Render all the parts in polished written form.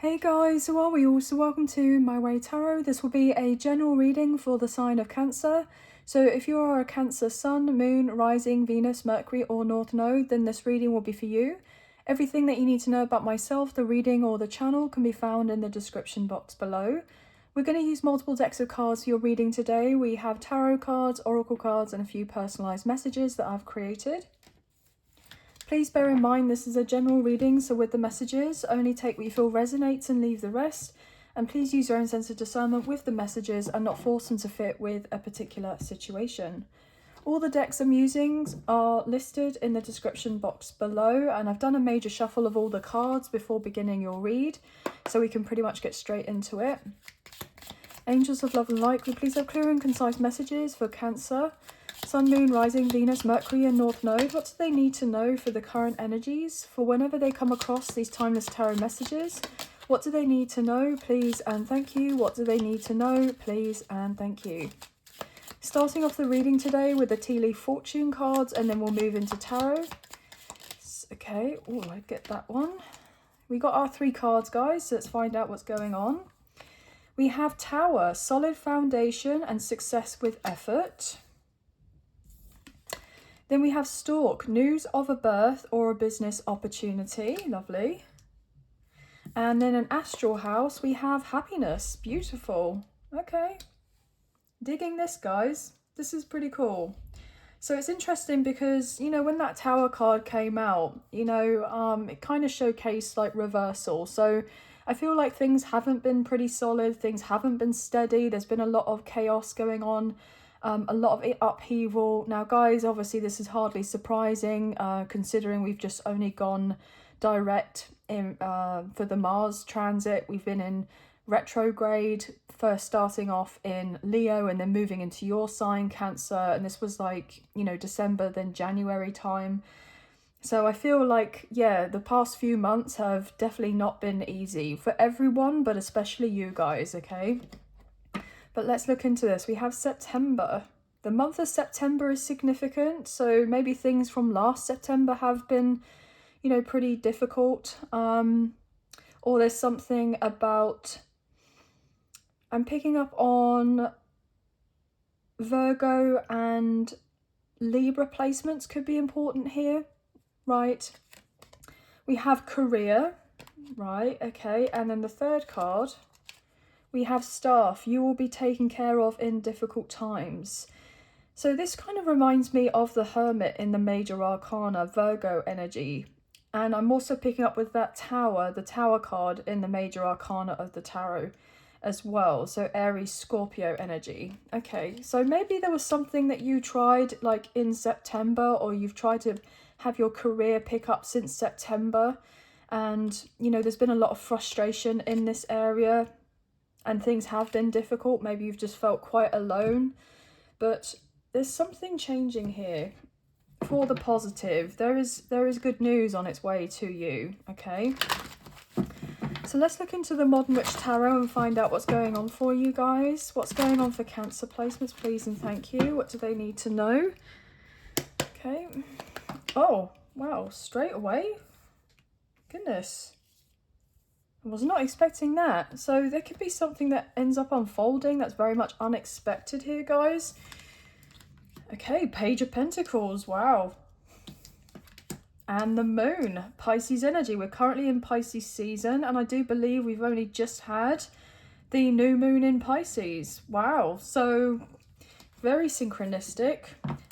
Hey guys, how are we all? So welcome to My Way Tarot. This will be a general reading for the sign of Cancer. So if you are a Cancer Sun, Moon, Rising, Venus, Mercury or North Node, then this reading will be for you. Everything that you need to know about myself, the reading or the channel can be found in the description box below. We're going to use multiple decks of cards for your reading today. We have tarot cards, oracle cards and a few personalised messages that I've created. Please bear in mind this is a general reading, so with the messages, only take what you feel resonates and leave the rest. And please use your own sense of discernment with the messages and not force them to fit with a particular situation. All the decks I'm using are listed in the description box below, and I've done a major shuffle of all the cards before beginning your read, so we can pretty much get straight into it. Angels of love and light, could we please have clear and concise messages for Cancer? Sun, Moon, Rising, Venus, Mercury and North Node. What do they need to know for the current energies? For whenever they come across these timeless tarot messages, what do they need to know? Please and thank you. What do they need to know? Please and thank you. Starting off the reading today with the tea leaf fortune cards, and then we'll move into tarot. Okay, oh, I get that one. We got our 3 cards, guys, so let's find out what's going on. We have Tower, solid foundation and success with effort. Then we have Stork, news of a birth or a business opportunity. Lovely. And then an astral house, we have happiness. Beautiful. Okay. Digging this, guys. This is pretty cool. So it's interesting because, you know, when that Tower card came out, you know, it kind of showcased like reversal. So I feel like things haven't been pretty solid. Things haven't been steady. There's been a lot of chaos going on. A lot of upheaval. Now, guys, obviously this is hardly surprising considering we've just only gone direct in for the Mars transit. We've been in retrograde, first starting off in Leo and then moving into your sign, Cancer. And this was like, you know, December, then January time. So I feel like, yeah, the past few months have definitely not been easy for everyone, but especially you guys, okay? But let's look into this. We have September. The month of September is significant. So maybe things from last September have been, you know, pretty difficult. Or there's something about, I'm picking up on Virgo and Libra placements could be important here, right? We have career, right? Okay. And then the third card, we have staff, you will be taken care of in difficult times. So this kind of reminds me of the Hermit in the Major Arcana, Virgo energy. And I'm also picking up with that Tower, the Tower card in the Major Arcana of the Tarot as well. So Aries, Scorpio energy. Okay, so maybe there was something that you tried like in September, or you've tried to have your career pick up since September. And, you know, there's been a lot of frustration in this area. And things have been difficult. Maybe you've just felt quite alone. But there's something changing here for the positive. There is good news on its way to you, okay? So let's look into the Modern Witch Tarot and find out what's going on for you guys. What's going on for Cancer placements, please and thank you. What do they need to know? Okay. Oh, wow, straight away. Goodness. I was not expecting that. So there could be something that ends up unfolding that's very much unexpected here, guys. Okay, Page of Pentacles. Wow. And the Moon, Pisces energy. We're currently in Pisces season, and I do believe we've only just had the new moon in Pisces. Wow. So very synchronistic.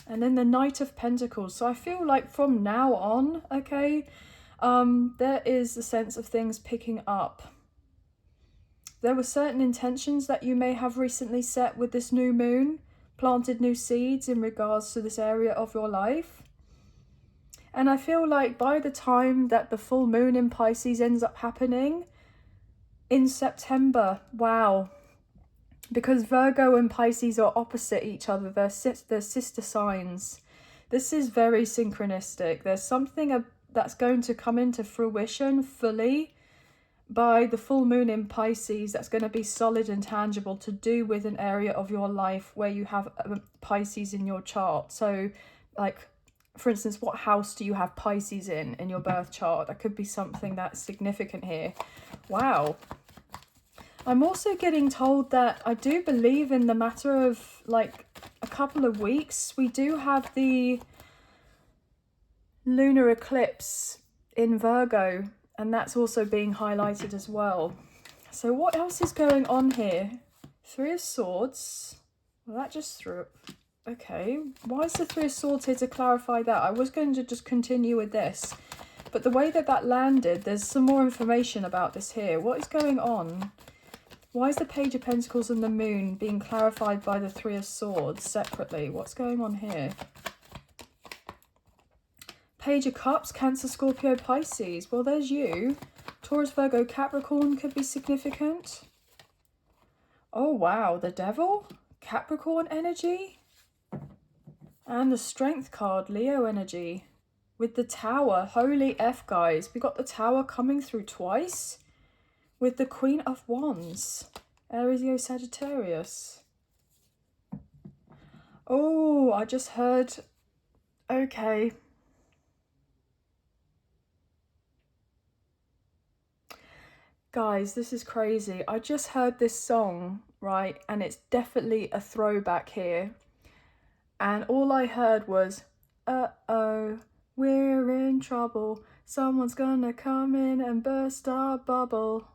And then the Knight of Pentacles. So I feel like from now on, okay, there is a sense of things picking up. There were certain intentions that you may have recently set with this new moon, planted new seeds in regards to this area of your life. And I feel like by the time that the full moon in Pisces ends up happening in September, wow, because Virgo and Pisces are opposite each other, they're sister signs. This is very synchronistic. There's something that's going to come into fruition fully by the full moon in Pisces that's going to be solid and tangible, to do with an area of your life where you have Pisces in your chart. So like, for instance, what house do you have Pisces in your birth chart? That could be something that's significant here. Wow. I'm also getting told that I do believe in the matter of like a couple of weeks, we do have the lunar eclipse in Virgo, and that's also being highlighted as well. So what else is going on here? Three of Swords. Well, that just threw... Okay, why is the Three of Swords here to clarify that? I was going to just continue with this, but the way that that landed, there's some more information about this here. What is going on? Why is the Page of Pentacles and the Moon being clarified by the Three of Swords separately? What's going on here? Page of Cups, Cancer, Scorpio, Pisces. Well, there's you. Taurus, Virgo, Capricorn could be significant. Oh, wow. The Devil, Capricorn energy. And the Strength card, Leo energy. With the Tower, holy F, guys. We got the Tower coming through twice. With the Queen of Wands, Aries, Leo, Sagittarius. Oh, I just heard... Okay. Guys, this is crazy. I just heard this song, right? And it's definitely a throwback here. And all I heard was, uh-oh, we're in trouble. Someone's gonna come in and burst our bubble.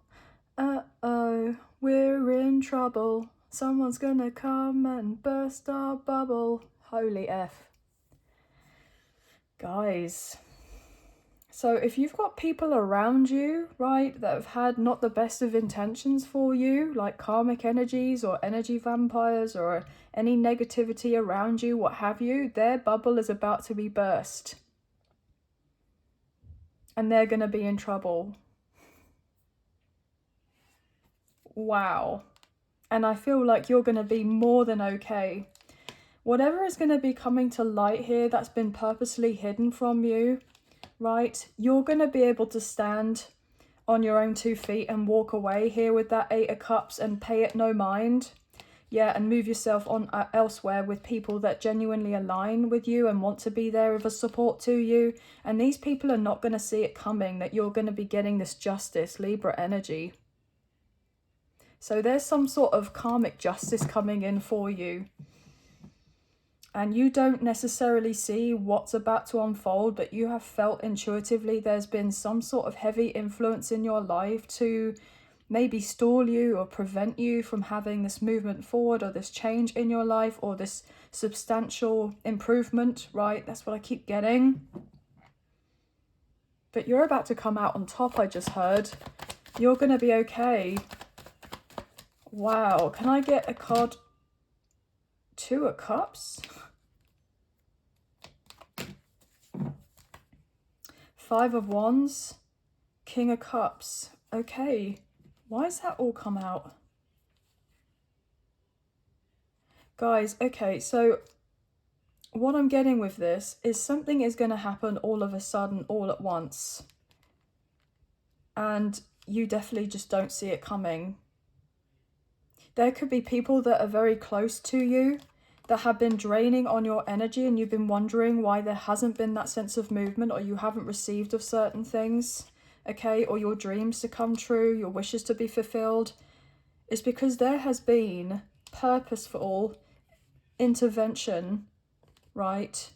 Uh-oh, we're in trouble. Someone's gonna come and burst our bubble. Holy F. Guys. So if you've got people around you, right, that have had not the best of intentions for you, like karmic energies or energy vampires or any negativity around you, what have you, their bubble is about to be burst. And they're gonna be in trouble. Wow. And I feel like you're going to be more than okay. Whatever is going to be coming to light here that's been purposely hidden from you, right? You're going to be able to stand on your own 2 feet and walk away here with that Eight of Cups and pay it no mind. Yeah, and move yourself on elsewhere with people that genuinely align with you and want to be there as a support to you. And these people are not going to see it coming, that you're going to be getting this justice, Libra energy. So there's some sort of karmic justice coming in for you. And you don't necessarily see what's about to unfold, but you have felt intuitively there's been some sort of heavy influence in your life to maybe stall you or prevent you from having this movement forward or this change in your life or this substantial improvement, right? That's what I keep getting. But you're about to come out on top, I just heard. You're going to be okay. Wow, can I get a card? 2 of Cups? 5 of Wands? King of Cups. Okay, why has that all come out? Guys, okay, so what I'm getting with this is something is going to happen all of a sudden, all at once. And you definitely just don't see it coming. There could be people that are very close to you that have been draining on your energy and you've been wondering why there hasn't been that sense of movement or you haven't received of certain things, okay? Or your dreams to come true, your wishes to be fulfilled. It's because there has been purposeful intervention, right?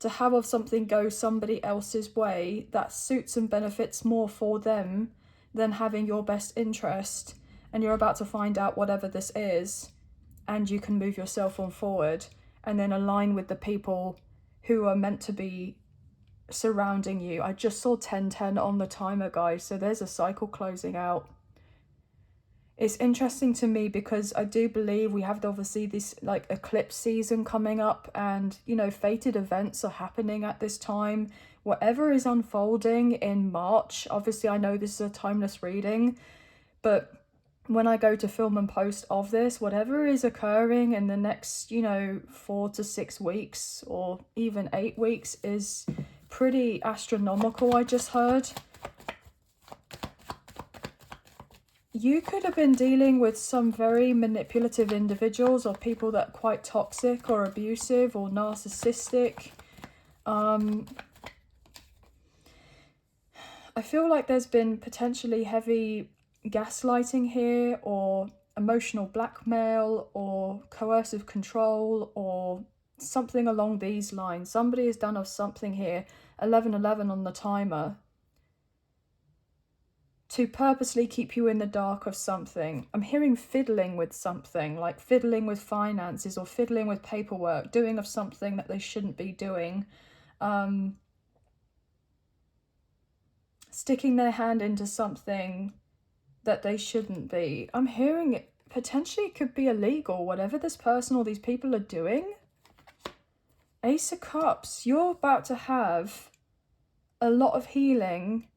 To have of something go somebody else's way that suits and benefits more for them than having your best interest. And you're about to find out whatever this is, and you can move yourself on forward and then align with the people who are meant to be surrounding you. I just saw 10:10 on the timer, guys, so there's a cycle closing out. It's interesting to me because I do believe we have obviously this like eclipse season coming up, and you know, fated events are happening at this time. Whatever is unfolding in March, obviously I know this is a timeless reading, but when I go to film and post of this, whatever is occurring in the next, you know, 4 to 6 weeks or even 8 weeks is pretty astronomical, I just heard. You could have been dealing with some very manipulative individuals or people that are quite toxic or abusive or narcissistic. I feel like there's been potentially heavy gaslighting here, or emotional blackmail, or coercive control, or something along these lines. Somebody has done of something here, 1111 on the timer, to purposely keep you in the dark of something. I'm hearing fiddling with something, like fiddling with finances or fiddling with paperwork, doing of something that they shouldn't be doing. Sticking their hand into something that they shouldn't be. I'm hearing it potentially could be illegal, whatever this person or these people are doing. Ace of Cups, you're about to have a lot of healing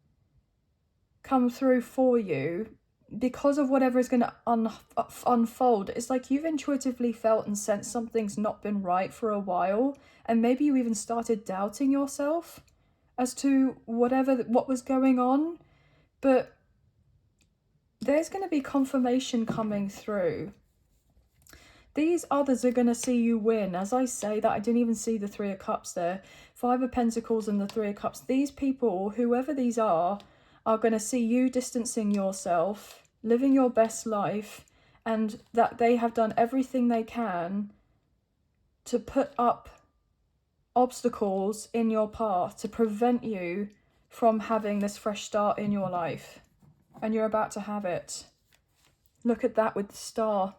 come through for you because of whatever is going to unfold. It's like you've intuitively felt and sensed something's not been right for a while, and maybe you even started doubting yourself as to what was going on, but there's going to be confirmation coming through. These others are going to see you win. As I say that, I didn't even see the Three of Cups there. Five of Pentacles and the Three of Cups. These people, whoever these are going to see you distancing yourself, living your best life, and that they have done everything they can to put up obstacles in your path to prevent you from having this fresh start in your life. And you're about to have it. Look at that with the star.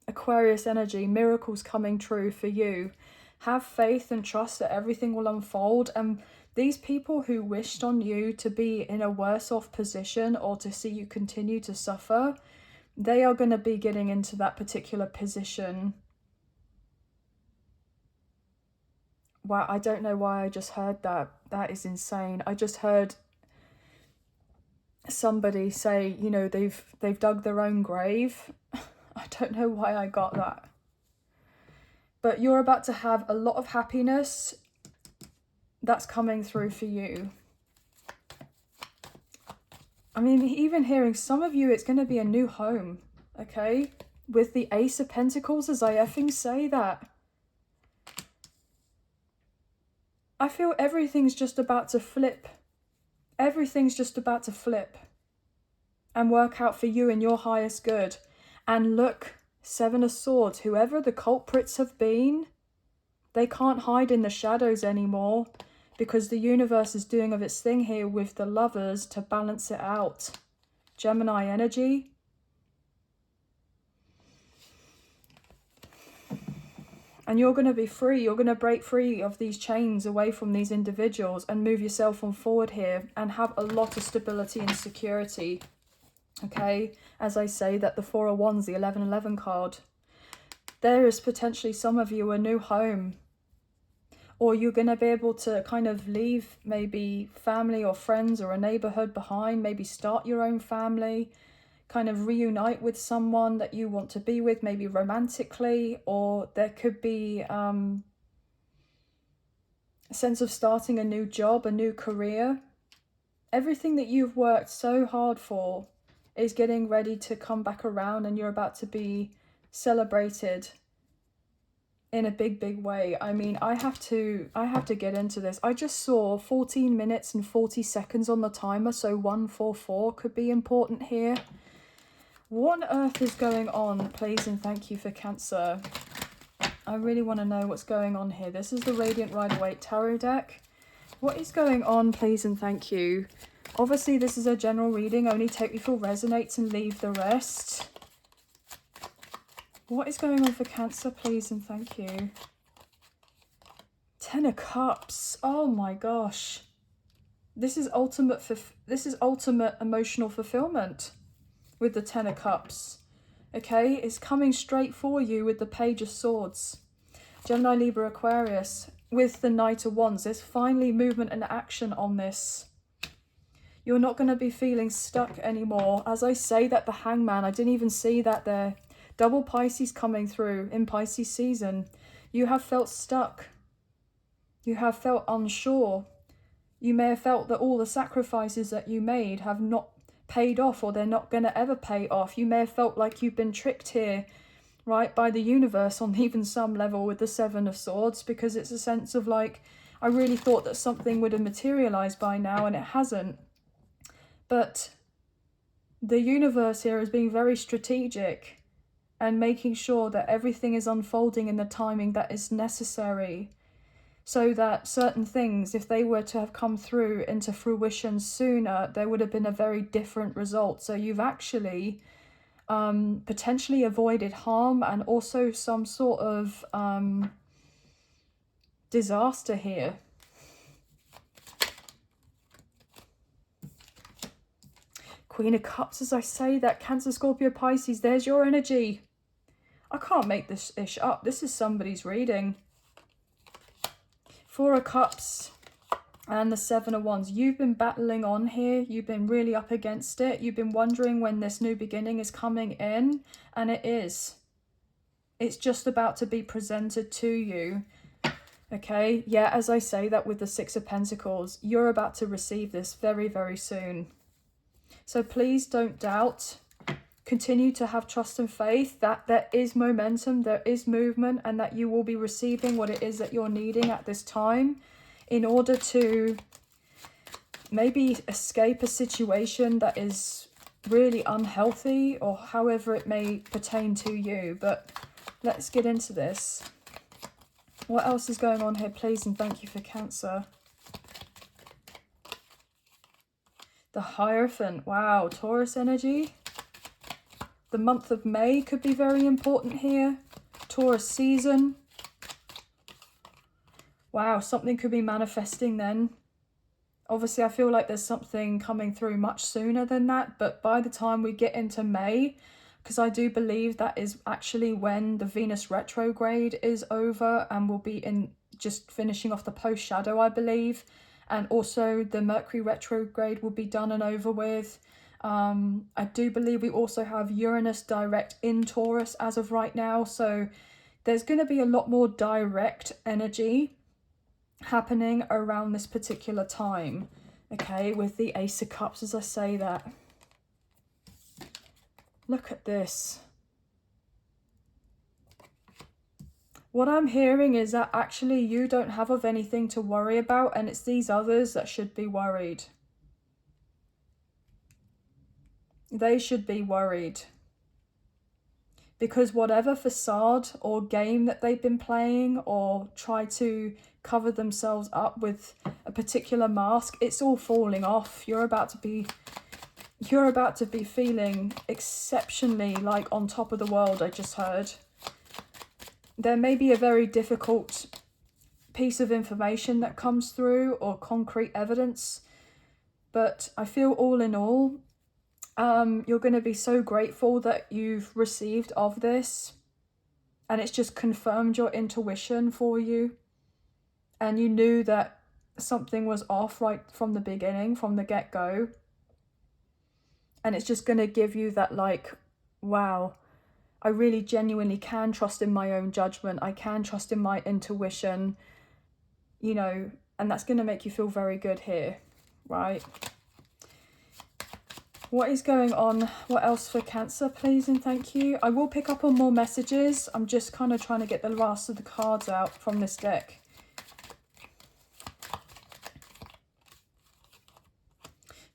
Aquarius energy, miracles coming true for you. Have faith and trust that everything will unfold. And these people who wished on you to be in a worse off position or to see you continue to suffer, they are going to be getting into that particular position. Wow, I don't know why I just heard that. That is insane. I just heard somebody say, you know, they've dug their own grave. I don't know why I got that. But you're about to have a lot of happiness that's coming through for you. I mean, even hearing some of you, it's going to be a new home, okay? With the Ace of Pentacles, as I effing say that. I feel everything's just about to flip. Everything's just about to flip and work out for you in your highest good. And look, Seven of Swords, whoever the culprits have been, they can't hide in the shadows anymore, because the universe is doing of its thing here with the Lovers to balance it out. Gemini energy. And you're going to be free. You're going to break free of these chains away from these individuals and move yourself on forward here and have a lot of stability and security. Okay, as I say that the Four of Wands, the 1111 card. There is potentially some of you a new home. Or you're going to be able to kind of leave maybe family or friends or a neighborhood behind. Maybe start your own family. Kind of reunite with someone that you want to be with, maybe romantically. Or there could be a sense of starting a new job, a new career. Everything that you've worked so hard for is getting ready to come back around, and you're about to be celebrated in a big way. I mean, I have to get into this. I just saw 14 minutes and 40 seconds on the timer, so 144 could be important here. What on earth is going on? Please and thank you for Cancer. I really want to know what's going on here. This is the Radiant Rider-Waite Tarot deck. What is going on? Please and thank you. Obviously, this is a general reading. Only take me for resonates and leave the rest. What is going on for Cancer? Please and thank you. Ten of Cups. Oh my gosh. This is ultimate emotional fulfillment with the Ten of Cups. Okay, it's coming straight for you with the Page of Swords. Gemini, Libra, Aquarius with the Knight of Wands. There's finally movement and action on this. You're not going to be feeling stuck anymore. As I say that, the Hangman, I didn't even see that there. Double Pisces coming through in Pisces season. You have felt stuck. You have felt unsure. You may have felt that all the sacrifices that you made have not paid off, or they're not going to ever pay off. You may have felt like you've been tricked here, right, by the universe on even some level with the Seven of Swords, because it's a sense of like, I really thought that something would have materialized by now and it hasn't. But the universe here is being very strategic and making sure that everything is unfolding in the timing that is necessary, so that certain things, if they were to have come through into fruition sooner, there would have been a very different result. So you've actually potentially avoided harm and also some sort of disaster here. Queen of Cups, as I say, that Cancer, Scorpio, Pisces, there's your energy. I can't make this ish up. This is somebody's reading. Four of Cups and the Seven of Wands. You've been battling on here. You've been really up against it. You've been wondering when this new beginning is coming in, and it is. It's just about to be presented to you. Okay, yeah, as I say that with the Six of Pentacles, you're about to receive this very, very soon. So please don't doubt. Continue to have trust and faith that there is momentum, there is movement, and that you will be receiving what it is that you're needing at this time in order to maybe escape a situation that is really unhealthy, or however it may pertain to you. But let's get into this. What else is going on here, please, and thank you for Cancer. The Hierophant. Wow, Taurus energy. The month of May could be very important here. Taurus season. Wow, something could be manifesting then. Obviously, I feel like there's something coming through much sooner than that. But by the time we get into May, because I do believe that is actually when the Venus retrograde is over and will be in just finishing off the post-shadow, I believe. And also the Mercury retrograde will be done and over with. I do believe we also have Uranus direct in Taurus as of right now. So there's going to be a lot more direct energy happening around this particular time. Okay, with the Ace of Cups, as I say that. Look at this. What I'm hearing is that actually you don't have of anything to worry about, and it's these others that should be worried. They should be worried. Because whatever facade or game that they've been playing, or try to cover themselves up with a particular mask, it's all falling off. You're about to be feeling exceptionally like on top of the world, I just heard. There may be a very difficult piece of information that comes through, or concrete evidence, but I feel all in all, you're going to be so grateful that you've received of this, and it's just confirmed your intuition for you, and you knew that something was off right from the beginning, from the get-go, and it's just going to give you that like, wow, I really genuinely can trust in my own judgment, I can trust in my intuition, you know, and that's going to make you feel very good here, right? What is going on? What else for Cancer, please and thank you? I will pick up on more messages. I'm just kind of trying to get the last of the cards out from this deck.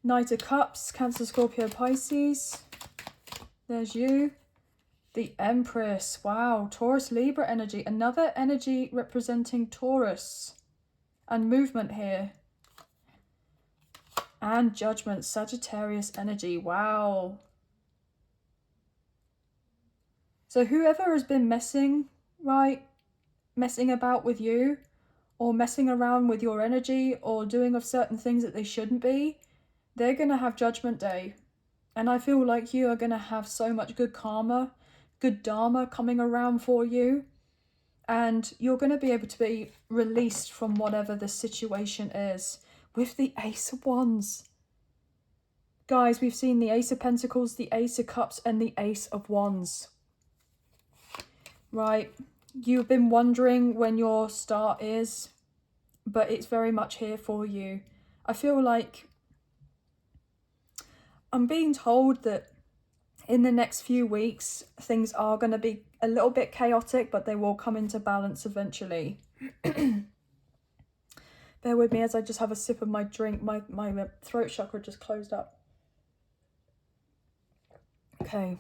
Knight of Cups, Cancer, Scorpio, Pisces. There's you. The Empress. Wow, Taurus, Libra energy. Another energy representing Taurus and movement here. And Judgment, Sagittarius energy. Wow. So whoever has been messing about with you, or messing around with your energy, or doing of certain things that they shouldn't be, they're going to have Judgment Day. And I feel like you are going to have so much good karma, good dharma coming around for you. And you're going to be able to be released from whatever the situation is. With the Ace of Wands. Guys, we've seen the Ace of Pentacles, the Ace of Cups, and the Ace of Wands. Right. You've been wondering when your start is, but it's very much here for you. I feel like I'm being told that in the next few weeks, things are going to be a little bit chaotic, but they will come into balance eventually. Bear with me as I just have a sip of my drink. My throat chakra just closed up. Okay.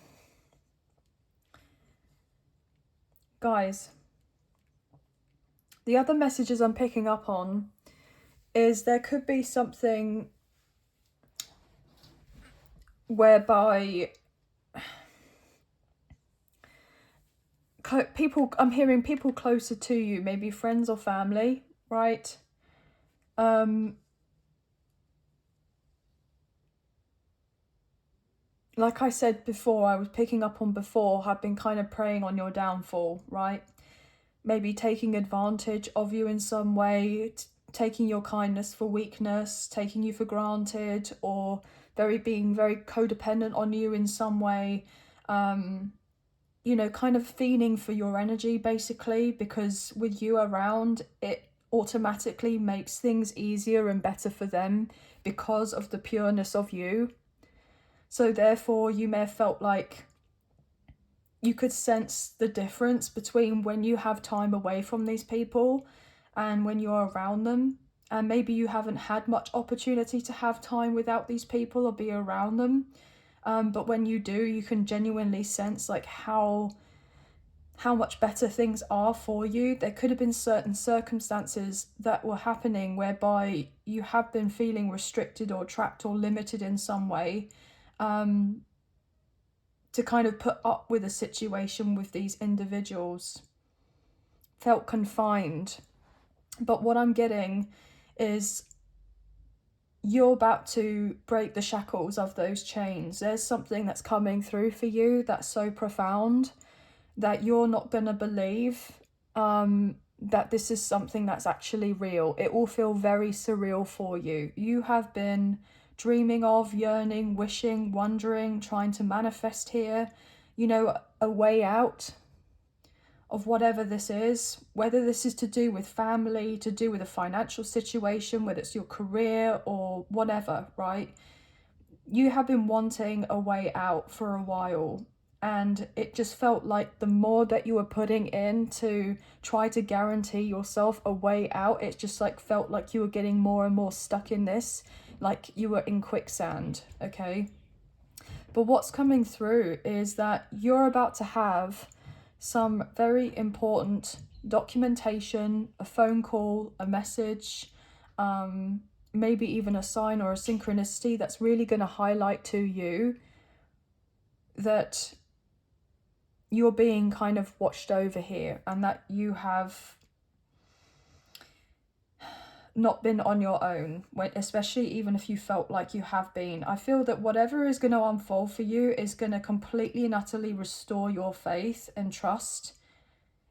Guys, the other messages I'm picking up on is there could be something whereby people, I'm hearing people closer to you, maybe friends or family, right? Like I said before, I was picking up on before, have been kind of preying on your downfall, right? Maybe taking advantage of you in some way, taking your kindness for weakness, taking you for granted, or being very codependent on you in some way. You know, kind of feeding for your energy, basically, because with you around, it automatically makes things easier and better for them because of the pureness of you. So therefore, you may have felt like you could sense the difference between when you have time away from these people and when you're around them. And maybe you haven't had much opportunity to have time without these people or be around them. But when you do, you can genuinely sense like how much better things are for you. There could have been certain circumstances that were happening whereby you have been feeling restricted or trapped or limited in some way, to kind of put up with a situation with these individuals, felt confined. But what I'm getting is you're about to break the shackles of those chains. There's something that's coming through for you that's so profound that you're not going to believe that this is something that's actually real. It will feel very surreal for you. You have been dreaming of, yearning, wishing, wondering, trying to manifest here, you know, a way out of whatever this is, whether this is to do with family, to do with a financial situation, whether it's your career or whatever, right? You have been wanting a way out for a while, and it just felt like the more that you were putting in to try to guarantee yourself a way out, it just like felt like you were getting more and more stuck in this, like you were in quicksand, okay? But what's coming through is that you're about to have some very important documentation, a phone call, a message, maybe even a sign or a synchronicity that's really going to highlight to you that you're being kind of watched over here and that you have not been on your own, especially even if you felt like you have been. I feel that whatever is going to unfold for you is going to completely and utterly restore your faith and trust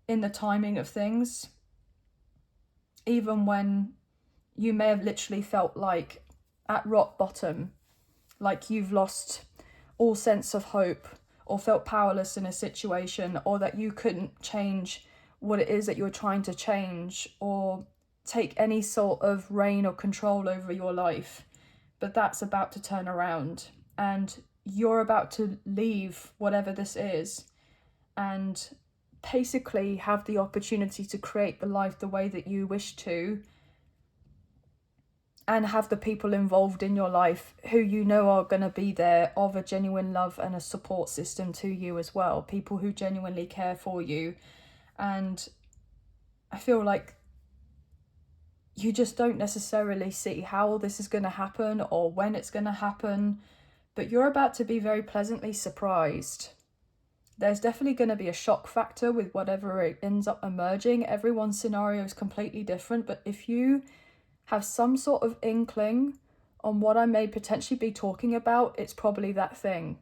in the timing of things, even when you may have literally felt like at rock bottom, like you've lost all sense of hope or felt powerless in a situation, or that you couldn't change what it is that you're trying to change or take any sort of reign or control over your life. But that's about to turn around and you're about to leave whatever this is and basically have the opportunity to create the life the way that you wish to, and have the people involved in your life who you know are going to be there of a genuine love and a support system to you as well. People who genuinely care for you. And I feel like you just don't necessarily see how this is going to happen or when it's going to happen, but you're about to be very pleasantly surprised. There's definitely going to be a shock factor with whatever it ends up emerging. Everyone's scenario is completely different, but if you have some sort of inkling on what I may potentially be talking about, it's probably that thing.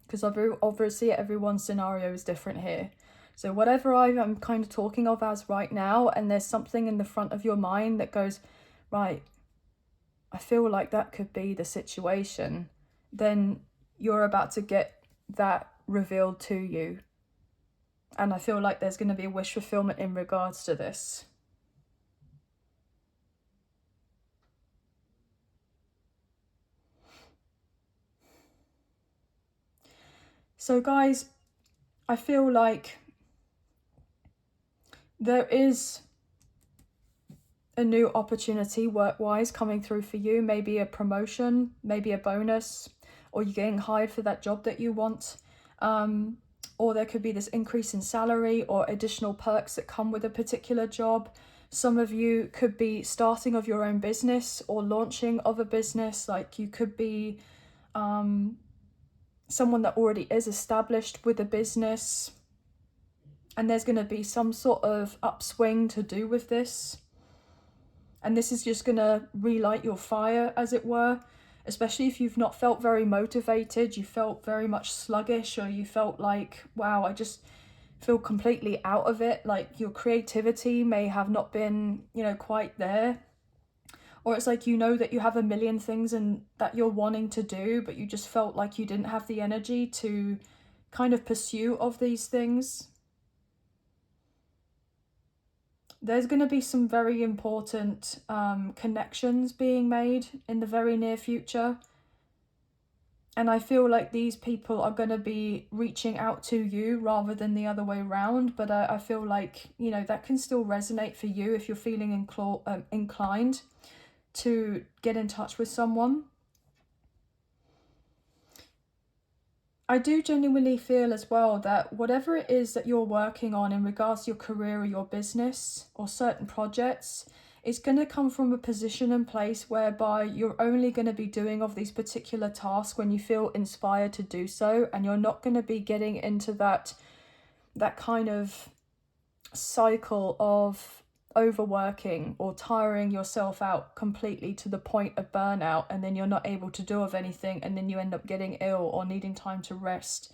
Because obviously everyone's scenario is different here. So whatever I'm kind of talking of as right now, and there's something in the front of your mind that goes, right, I feel like that could be the situation, then you're about to get that revealed to you. And I feel like there's going to be a wish fulfillment in regards to this. So guys, I feel like there is a new opportunity work-wise coming through for you, maybe a promotion, maybe a bonus, or you're getting hired for that job that you want. Or there could be this increase in salary or additional perks that come with a particular job. Some of you could be starting of your own business or launching of a business. Like you could be someone that already is established with a business, and there's going to be some sort of upswing to do with this. And this is just going to relight your fire, as it were, especially if you've not felt very motivated, you felt very much sluggish, or you felt like, wow, I just feel completely out of it. Like your creativity may have not been, you know, quite there. Or it's like, you know, that you have a million things and that you're wanting to do, but you just felt like you didn't have the energy to kind of pursue of these things. There's going to be some very important connections being made in the very near future. And I feel like these people are going to be reaching out to you rather than the other way around. But I feel like, you know, that can still resonate for you if you're feeling inclined to get in touch with someone. I do genuinely feel as well that whatever it is that you're working on in regards to your career or your business or certain projects, it's going to come from a position and place whereby you're only going to be doing of these particular tasks when you feel inspired to do so, and you're not going to be getting into that kind of cycle of overworking or tiring yourself out completely to the point of burnout, and then you're not able to do of anything, and then you end up getting ill or needing time to rest.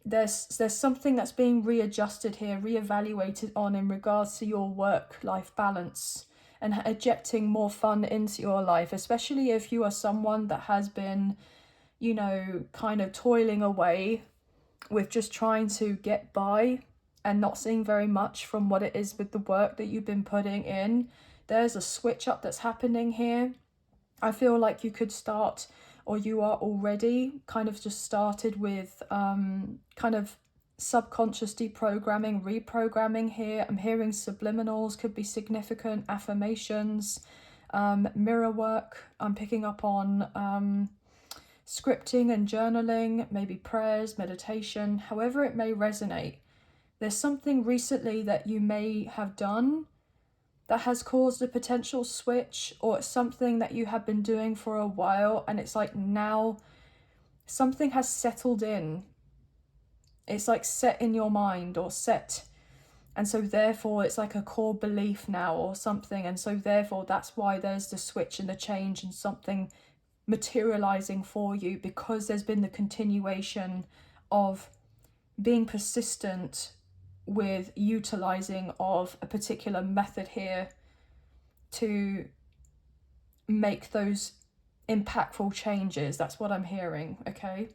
There's something that's being readjusted here, reevaluated on in regards to your work-life balance and ejecting more fun into your life, especially if you are someone that has been, you know, kind of toiling away with just trying to get by and not seeing very much from what it is with the work that you've been putting in. There's a switch up that's happening here. I feel like you could start, or you are already kind of just started with kind of subconscious deprogramming, reprogramming here. I'm hearing subliminals could be significant, affirmations, mirror work. I'm picking up on scripting and journaling, maybe prayers, meditation, however it may resonate. There's something recently that you may have done that has caused a potential switch, or it's something that you have been doing for a while and it's like now something has settled in. It's like set in your mind or set, and so therefore it's like a core belief now or something, and so therefore that's why there's the switch and the change and something materializing for you, because there's been the continuation of being persistent with utilizing of a particular method here to make those impactful changes. That's what I'm hearing, okay?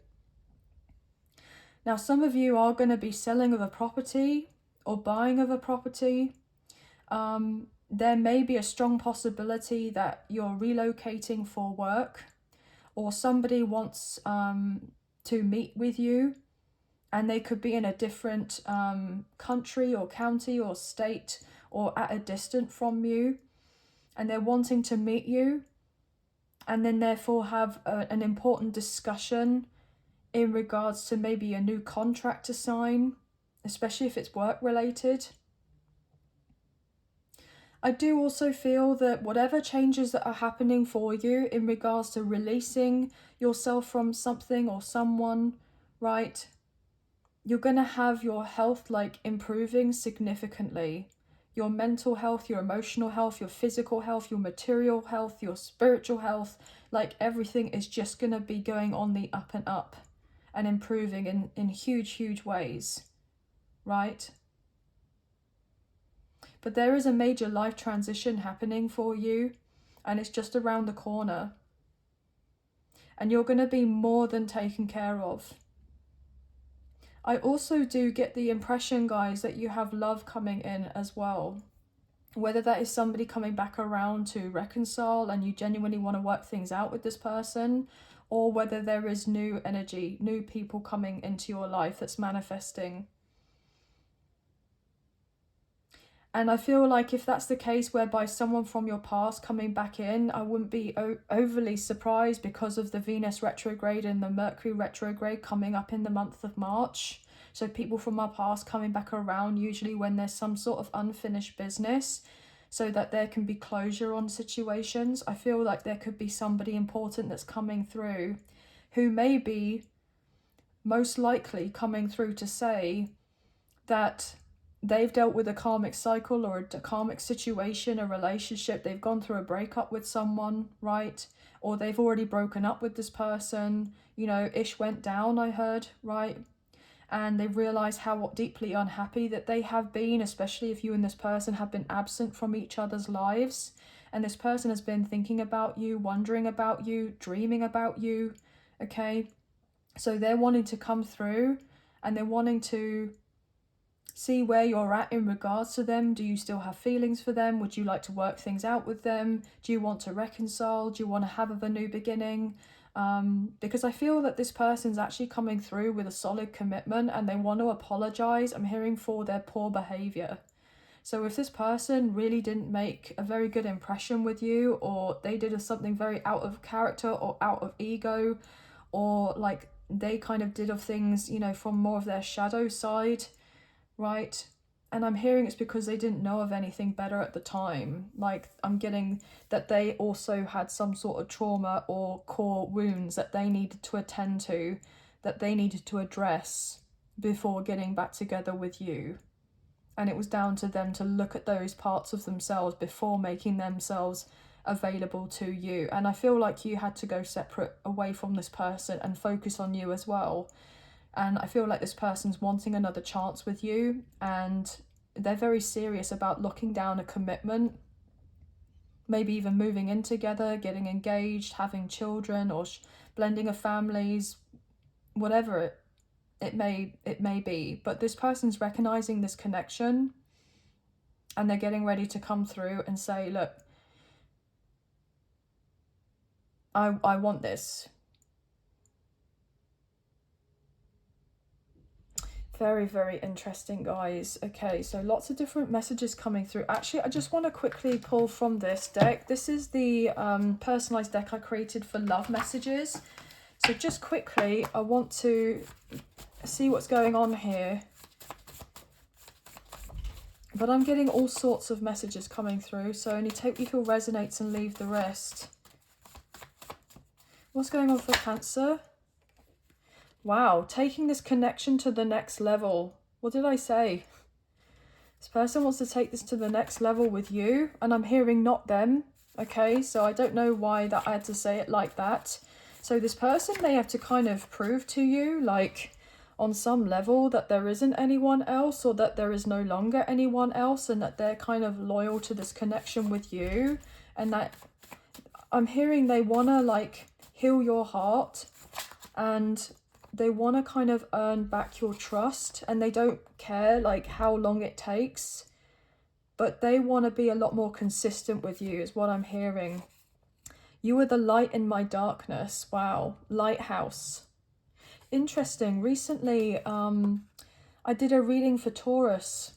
Now, some of you are going to be selling of a property or buying of a property. There may be a strong possibility that you're relocating for work, or somebody wants to meet with you, and they could be in a different country or county or state or at a distance from you, and they're wanting to meet you, and then therefore have an important discussion in regards to maybe a new contract to sign, especially if it's work related. I do also feel that whatever changes that are happening for you in regards to releasing yourself from something or someone, right, you're going to have your health like improving significantly. Your mental health, your emotional health, your physical health, your material health, your spiritual health, like everything is just going to be going on the up and up and improving in huge ways, right? But there is a major life transition happening for you, and it's just around the corner. And you're going to be more than taken care of. I also do get the impression, guys, that you have love coming in as well. Whether that is somebody coming back around to reconcile and you genuinely want to work things out with this person, or whether there is new energy, new people coming into your life that's manifesting. And I feel like if that's the case, whereby someone from your past coming back in, I wouldn't be overly surprised because of the Venus retrograde and the Mercury retrograde coming up in the month of March. So people from our past coming back around, usually when there's some sort of unfinished business, so that there can be closure on situations. I feel like there could be somebody important that's coming through who may be most likely coming through to say that they've dealt with a karmic cycle or a karmic situation, a relationship. They've gone through a breakup with someone, right? Or they've already broken up with this person. You know, ish went down, I heard, right? And they realise how deeply unhappy that they have been, especially if you and this person have been absent from each other's lives. And this person has been thinking about you, wondering about you, dreaming about you, okay? So they're wanting to come through and they're wanting to see where you're at in regards to them. Do you still have feelings for them? Would you like to work things out with them? Do you want to reconcile? Do you want to have a new beginning? Because I feel that this person's actually coming through with a solid commitment and they want to apologize, I'm hearing, for their poor behavior. So if this person really didn't make a very good impression with you, or they did something very out of character or out of ego, or like they kind of did of things, you know, from more of their shadow side, right? And I'm hearing it's because they didn't know of anything better at the time. Like, I'm getting that they also had some sort of trauma or core wounds that they needed to attend to, that they needed to address before getting back together with you. And it was down to them to look at those parts of themselves before making themselves available to you. And I feel like you had to go separate away from this person and focus on you as well. And I feel like this person's wanting another chance with you, and they're very serious about locking down a commitment, maybe even moving in together, getting engaged, having children, or blending of families, whatever it may be. But this person's recognizing this connection and they're getting ready to come through and say, look, I want this. Very, very interesting, guys. Okay, so lots of different messages coming through. Actually, I just want to quickly pull from this deck. This is the personalized deck I created for love messages. So just quickly, I want to see what's going on here. But I'm getting all sorts of messages coming through, so only take what you feel resonates and leave the rest. What's going on for Cancer? Wow, taking this connection to the next level. What did I say? This person wants to take this to the next level with you, and I'm hearing not them. Okay, so I don't know why that I had to say it like that. So this person may have to kind of prove to you, like, on some level, that there isn't anyone else, or that there is no longer anyone else, and that they're kind of loyal to this connection with you. And that I'm hearing they want to, like, heal your heart, and they want to kind of earn back your trust, and they don't care like how long it takes, but they want to be a lot more consistent with you is what I'm hearing. You are the light in my darkness. Wow. Lighthouse. Interesting. Recently, I did a reading for Taurus,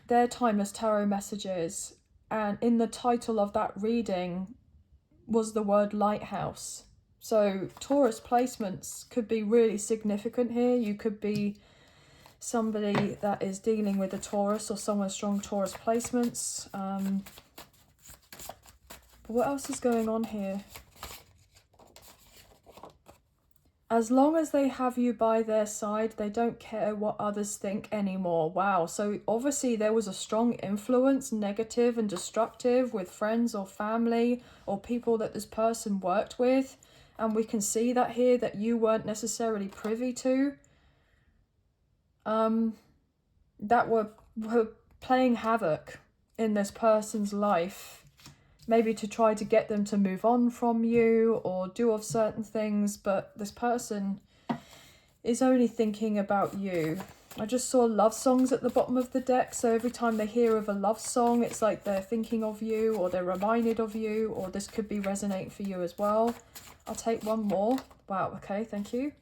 their timeless tarot messages, and in the title of that reading was the word lighthouse. So Taurus placements could be really significant here. You could be somebody that is dealing with a Taurus, or someone strong Taurus placements. But what else is going on here? As long as they have you by their side, they don't care what others think anymore. Wow. So obviously there was a strong influence, negative and destructive, with friends or family or people that this person worked with. And we can see that here, that you weren't necessarily privy to. That were playing havoc in this person's life. Maybe to try to get them to move on from you or do of certain things. But this person is only thinking about you. I just saw love songs at the bottom of the deck. So every time they hear of a love song, it's like they're thinking of you, or they're reminded of you, or this could be resonating for you as well. I'll take one more. Wow, okay, thank you.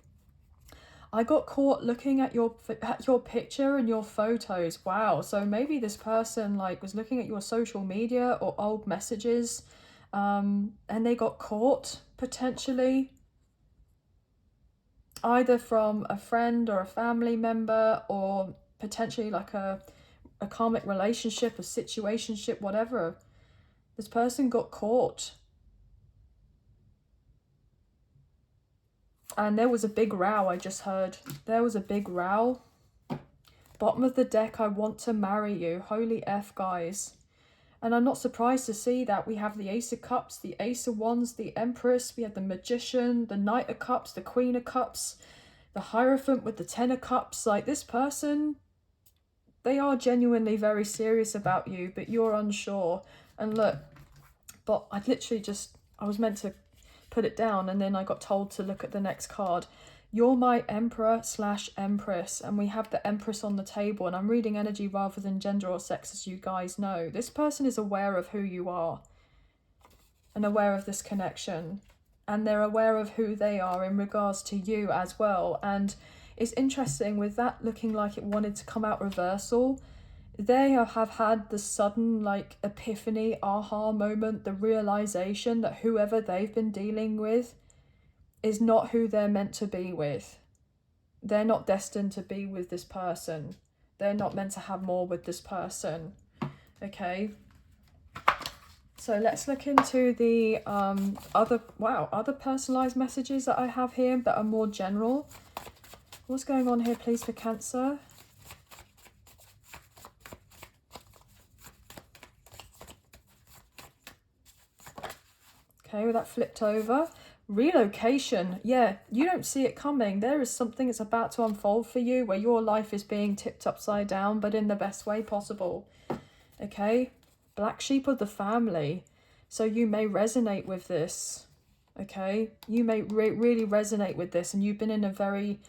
I got caught looking at your picture and your photos. Wow. So maybe this person like was looking at your social media or old messages, and they got caught potentially, either from a friend or a family member, or potentially like a karmic relationship, a situationship, whatever. This person got caught. And there was a big row, I just heard. There was a big row. Bottom of the deck, I want to marry you. Holy F, guys. And I'm not surprised to see that we have the Ace of Cups, the Ace of Wands, the Empress, we have the Magician, the Knight of Cups, the Queen of Cups, the Hierophant with the Ten of Cups. Like, this person, they are genuinely very serious about you, but you're unsure. And look, but I was meant to put it down, and then I got told to look at the next card. You're my Emperor/Empress, and we have the Empress on the table, and I'm reading energy rather than gender or sex, as you guys know. This person is aware of who you are and aware of this connection, and they're aware of who they are in regards to you as well. And it's interesting with that looking like it wanted to come out reversal. They have had the sudden like epiphany, aha moment, the realization that whoever they've been dealing with is not who they're meant to be with. They're not destined to be with this person. They're not meant to have more with this person. Okay. So let's look into the other personalized messages that I have here that are more general. What's going on here, please, for Cancer? Okay, well, that flipped over. Relocation. Yeah, you don't see it coming. There is something that's about to unfold for you where your life is being tipped upside down, but in the best way possible. Okay, black sheep of the family. So you may resonate with this. Okay, you may really resonate with this, and you've been in a very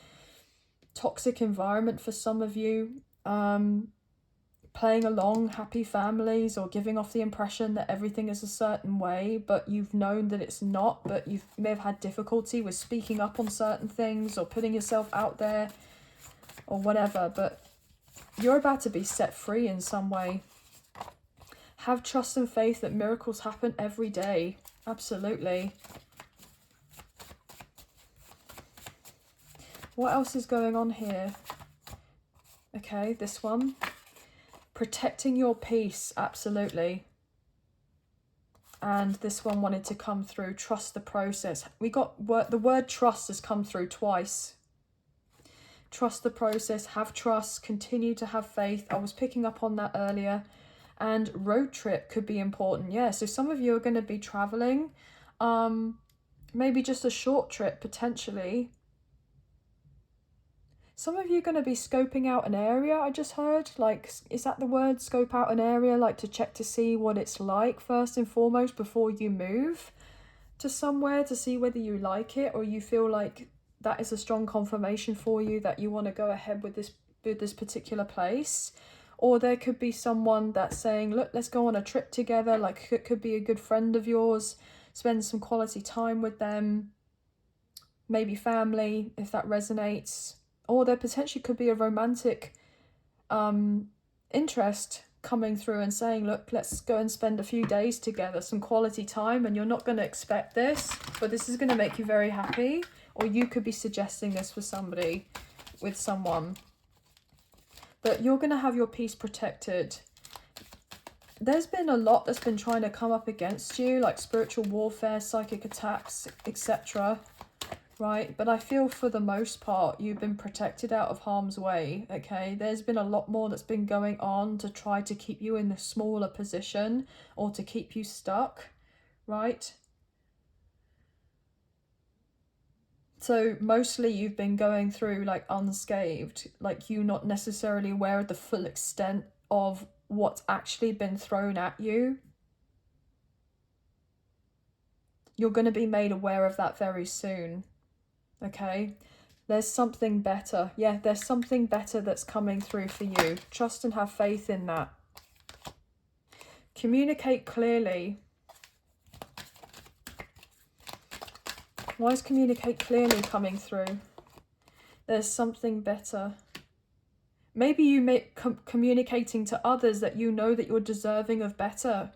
toxic environment for some of you. Playing along, happy families, or giving off the impression that everything is a certain way, but you've known that it's not, but you may have had difficulty with speaking up on certain things or putting yourself out there or whatever, but you're about to be set free in some way. Have trust and faith that miracles happen every day. Absolutely. What else is going on here? Okay, this one. Protecting your peace, absolutely. And this one wanted to come through, trust the process. We got the word trust has come through twice. Trust the process, have trust, continue to have faith. I was picking up on that earlier. And road trip could be important. Yeah, so some of you are going to be traveling. Maybe just a short trip, potentially. Some of you are going to be scoping out an area, I just heard. Like, is that the word, scope out an area? Like to check to see what it's like first and foremost before you move to somewhere, to see whether you like it or you feel like that is a strong confirmation for you that you want to go ahead with this particular place. Or there could be someone that's saying, look, let's go on a trip together. Like, it could be a good friend of yours. Spend some quality time with them. Maybe family, if that resonates. Or there potentially could be a romantic interest coming through and saying, look, let's go and spend a few days together, some quality time, and you're not going to expect this, but this is going to make you very happy. Or you could be suggesting this for somebody, with someone. But you're going to have your peace protected. There's been a lot that's been trying to come up against you, like spiritual warfare, psychic attacks, etc. Right, but I feel for the most part you've been protected out of harm's way. Okay, there's been a lot more that's been going on to try to keep you in a smaller position or to keep you stuck, right? So mostly you've been going through like unscathed, like you not necessarily aware of the full extent of what's actually been thrown at you. You're going to be made aware of that very soon. Okay, there's something better. Yeah, there's something better that's coming through for you. Trust and have faith in that. Communicate clearly. Why is communicate clearly coming through? There's something better. Maybe you may communicating to others that you know that you're deserving of better,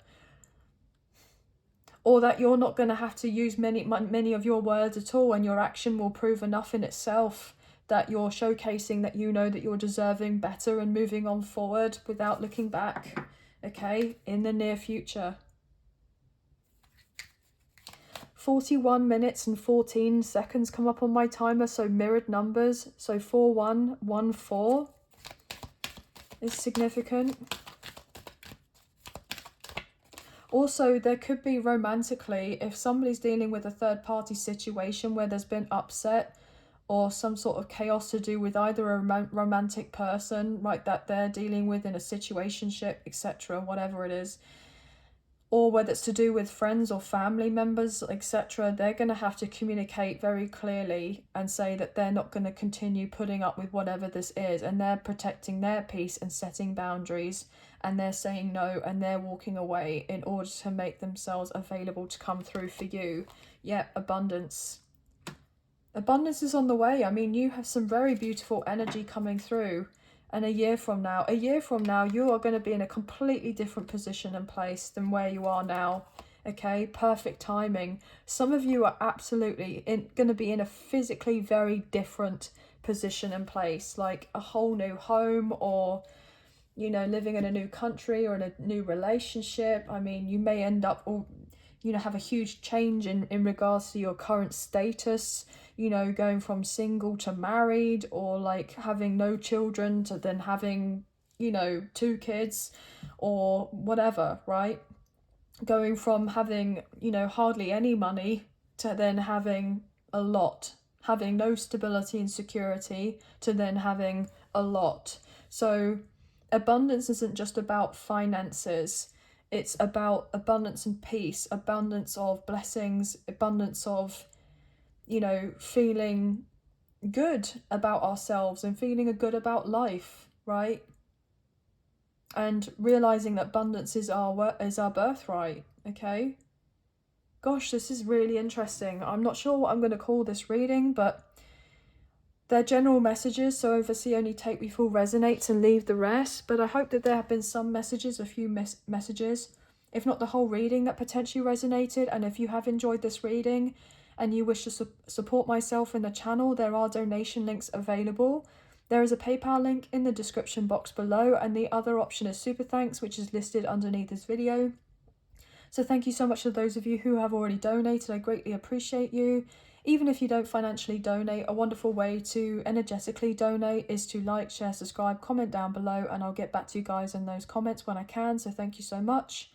or that you're not going to have to use many of your words at all, and your action will prove enough in itself that you're showcasing that you know that you're deserving better and moving on forward without looking back, okay, in the near future. 41 minutes and 14 seconds come up on my timer, so mirrored numbers. So 4114 is significant. Also, there could be romantically, if somebody's dealing with a third-party situation where there's been upset or some sort of chaos to do with either a romantic person, right, that they're dealing with in a situationship, etc., whatever it is, or whether it's to do with friends or family members, etc., they're going to have to communicate very clearly and say that they're not going to continue putting up with whatever this is, and they're protecting their peace and setting boundaries, and they're saying no, and they're walking away in order to make themselves available to come through for you. Yeah, abundance. Abundance is on the way. I mean, you have some very beautiful energy coming through. And a year from now, you are going to be in a completely different position and place than where you are now. Okay, perfect timing. Some of you are absolutely going to be in a physically very different position and place, like a whole new home, or, you know, living in a new country or in a new relationship. I mean, you may end up, or, you know, have a huge change in regards to your current status, you know, going from single to married, or like having no children to then having, you know, 2 kids or whatever, right? Going from having, you know, hardly any money to then having a lot, having no stability and security to then having a lot. So abundance isn't just about finances. It's about abundance and peace, abundance of blessings, abundance of, you know, feeling good about ourselves and feeling good about life, right? And realizing that abundance is our birthright, okay? Gosh, this is really interesting. I'm not sure what I'm going to call this reading, but they're general messages, so obviously only take me full resonates and leave the rest. But I hope that there have been some messages, a few messages, if not the whole reading, that potentially resonated. And if you have enjoyed this reading and you wish to support myself in the channel, there are donation links available. There is a PayPal link in the description box below, and the other option is Super Thanks, which is listed underneath this video. So thank you so much to those of you who have already donated. I greatly appreciate you. Even if you don't financially donate, a wonderful way to energetically donate is to like, share, subscribe, comment down below, and I'll get back to you guys in those comments when I can. So thank you so much.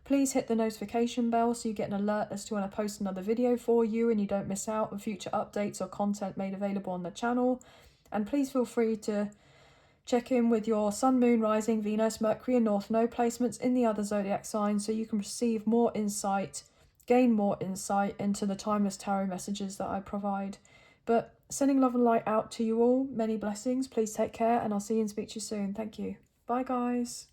Please hit the notification bell so you get an alert as to when I post another video for you and you don't miss out on future updates or content made available on the channel. And please feel free to check in with your Sun, Moon, Rising, Venus, Mercury and North Node placements in the other zodiac signs so you can receive more insight, gain more insight into the timeless tarot messages that I provide. But sending love and light out to you all. Many blessings. Please take care, and I'll see you and speak to you soon. Thank you. Bye, guys.